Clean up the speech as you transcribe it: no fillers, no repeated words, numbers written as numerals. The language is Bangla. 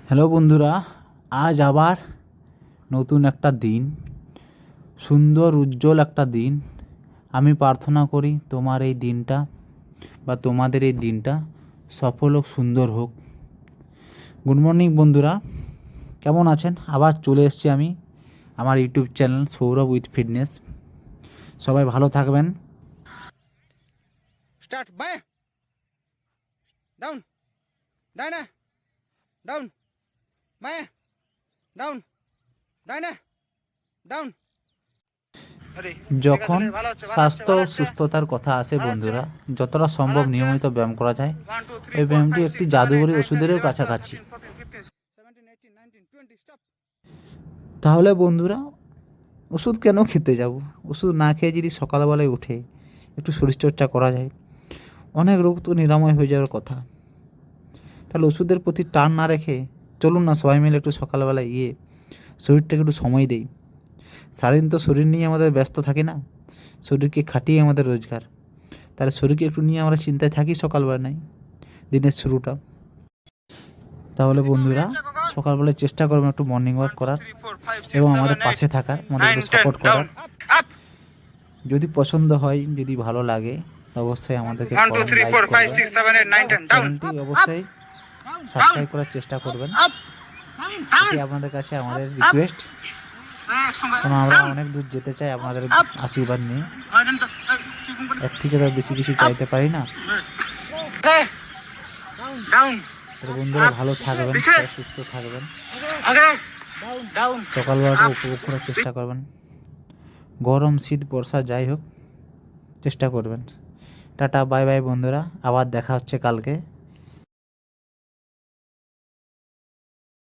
হ্যালো বন্ধুরা, আজ আবার নতুন একটা দিন, সুন্দর উজ্জ্বল একটা দিন। আমি প্রার্থনা করি তোমার এই দিনটা বা তোমাদের এই দিনটা সফল হোক, সুন্দর হোক। গুড মর্নিং বন্ধুরা, কেমন আছেন? আবার চলে এসেছি আমি আমার YouTube channel Sourav with fitness. সবাই ভালো থাকবেন। স্টার্ট বাই ডাউন ডাইনা ডাউন বাই ডাউন ডাইনা ডাউন। যখন স্বাস্থ্য ও সুস্থতার কথা আসে বন্ধুরা, যতটা সম্ভব নিয়মিত ব্যায়াম করা যায়। এই ব্যায়ামটি একটি জাদুঘরী ওষুধেরও কাছাকাছি। তাহলে বন্ধুরা, ওষুধ কেন খেতে যাব? ওষুধ না খেয়ে যদি সকালবেলায় উঠে একটু শরীরচর্চা করা যায়, অনেক রোগ তো নিরাময় হয়ে যাওয়ার কথা। তাহলে ওষুধের প্রতি টান না রেখে চলুন না সবাই মিলে একটু সকালবেলায় শরীরটাকে একটু সময় দেই। সারাদিন তো শরীর নিয়ে আমাদের ব্যস্ত থাকি না, শরীরকে খাটিয়ে আমাদের রোজগার। তাহলে শরীরকে একটু নিয়ে আমরা চিন্তায় থাকি সকালবেলায়, দিনের শুরুটা। তাহলে বন্ধুরা, সকালবেলায় চেষ্টা করবেন একটু মর্নিং ওয়াক করার এবং আমাদের পাশে থাকার, আমাদের একটু সাপোর্ট করার। যদি পছন্দ হয়, যদি ভালো লাগে, অবশ্যই আমাদেরকে চ্যানেলটি অবশ্যই সাবস্ক্রাইব করার চেষ্টা করবেন। এটি আপনাদের কাছে আমাদের রিকোয়েস্ট, কারণ আমরা অনেক দূর যেতে চাই আপনাদের আশীর্বাদ নিয়ে। এর থেকে তো বেশি কিছু চাইতে পারি না। বন্ধুরা ভালো থাকবেন, সুস্থ থাকবেন, সকালবেলাটা উপভোগ করার চেষ্টা করবেন। গরম শীত বর্ষা যাই হোক চেষ্টা করবেন। টাটা, বাই বাই বন্ধুরা, আবার দেখা হচ্ছে কালকে।